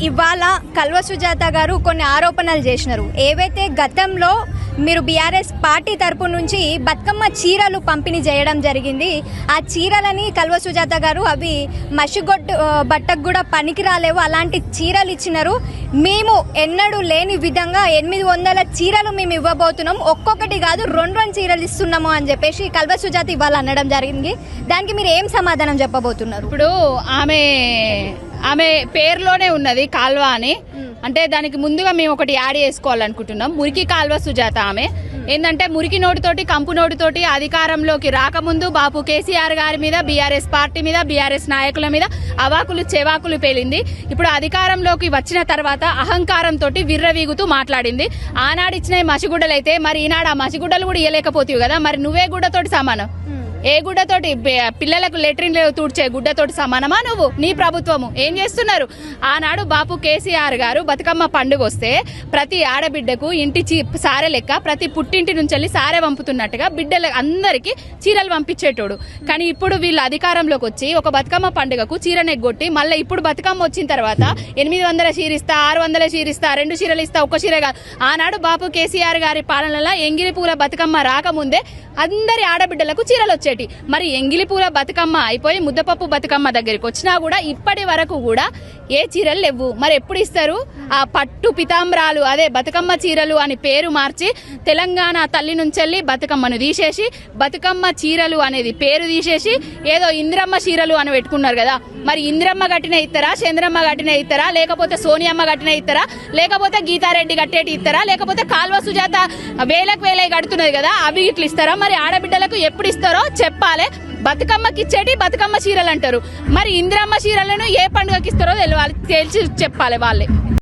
ఇవాళ కల్వ సుజాత గారు కొన్ని ఆరోపణలు చేసినారు. ఏవైతే గతంలో మీరు బీఆర్ఎస్ పార్టీ తరపు నుంచి బతుకమ్మ చీరలు పంపిణీ చేయడం జరిగింది, ఆ చీరలని కల్వ సుజాత గారు అవి మసిగొట్టు బట్టకు కూడా పనికి రాలేవు, అలాంటి చీరలు ఇచ్చినారు. మేము ఎన్నడూ లేని విధంగా 800 చీరలు మేము ఇవ్వబోతున్నాం, ఒక్కొక్కటి కాదు 2 చీరలు ఇస్తున్నాము అని చెప్పేసి కల్వ సుజాత ఇవాళ అనడం జరిగింది. దానికి మీరు ఏం సమాధానం చెప్పబోతున్నారు? ఇప్పుడు ఆమె పేరులోనే ఉన్నది కాల్వ అని, అంటే దానికి ముందుగా మేము ఒకటి యాడ్ చేసుకోవాలనుకుంటున్నాం. మురికి కాల్వ సుజాత ఆమె ఏంటంటే మురికి నోటితోటి కంపు నోటితోటి అధికారంలోకి రాకముందు బాపు కేసీఆర్ గారి మీద, బీఆర్ఎస్ పార్టీ మీద, బీఆర్ఎస్ నాయకుల మీద అవాకులు చెవాకులు పేలింది. ఇప్పుడు అధికారంలోకి వచ్చిన తర్వాత అహంకారంతో విర్రవీగుతూ మాట్లాడింది. ఆనాడు ఇచ్చిన మసిగుడ్డలైతే మరి ఈనాడు ఆ మసిగుడ్డలు కూడా ఇయ్యలేకపోతావు కదా, మరి నువ్వే గుడ్డతోటి సమానం. ఏ గుడ్డతోటి? పిల్లలకు లెట్రిన్లు తూడ్చే గుడ్డతోటి సమానమా నువ్వు? నీ ప్రభుత్వము ఏం చేస్తున్నారు? ఆనాడు బాపు కేసీఆర్ గారు బతుకమ్మ పండుగ వస్తే ప్రతి ఆడబిడ్డకు ఇంటి సారె లెక్క ప్రతి పుట్టింటి నుంచి సారె పంపుతున్నట్టుగా బిడ్డల అందరికీ చీరలు పంపించేటోడు. కానీ ఇప్పుడు వీళ్ళు అధికారంలోకి వచ్చి ఒక బతుకమ్మ పండుగకు చీర నెగ్గొట్టి మళ్ళీ ఇప్పుడు బతుకమ్మ వచ్చిన తర్వాత 800 చీర ఇస్తా, 600 చీర ఇస్తా, 2 చీరలు ఇస్తా, 1 చీర కాదు. ఆనాడు బాపు కేసీఆర్ గారి పాలనలో ఎంగిలి పూల బతుకమ్మ రాకముందే అందరి ఆడబిడ్డలకు చీరలు వచ్చేటి. మరి ఎంగిలి పూల బతుకమ్మ అయిపోయి ముద్దపప్పు బతుకమ్మ దగ్గరికి వచ్చినా కూడా ఇప్పటి వరకు కూడా ఏ చీరలు లేవు. మరి ఎప్పుడు ఇస్తారు? ఆ పట్టు పితాంబరాలు, అదే బతుకమ్మ చీరలు అని పేరు మార్చి తెలంగాణ తల్లి నుంచెల్లి బతుకమ్మను తీసేసి బతుకమ్మ చీరలు అనేది పేరు తీసేసి ఏదో ఇంద్రమ్మ చీరలు అని పెట్టుకున్నారు కదా. మరి ఇంద్రమ్మ గట్టిన ఇస్తారా, చంద్రమ్మ గట్టిన ఇస్తారా, లేకపోతే సోనియమ్మ గట్టిన ఇస్తారా, లేకపోతే గీతారెడ్డి గట్టేటి ఇస్తారా, లేకపోతే కాల్వ సుజాత వేలకు వేలే కడుతున్నది కదా అవి ఇట్లా ఇస్తారా? మరి ఆడబిడ్డలకు ఎప్పుడు ఇస్తారో చెప్పాలి. బతుకమ్మకి ఇచ్చేటి బతుకమ్మ చీరలు అంటారు, మరి ఇంద్రమ్మ చీరలను ఏ పండుగకి ఇస్తారో తెలియాలి, తెలిసి చెప్పాలి వాళ్ళే.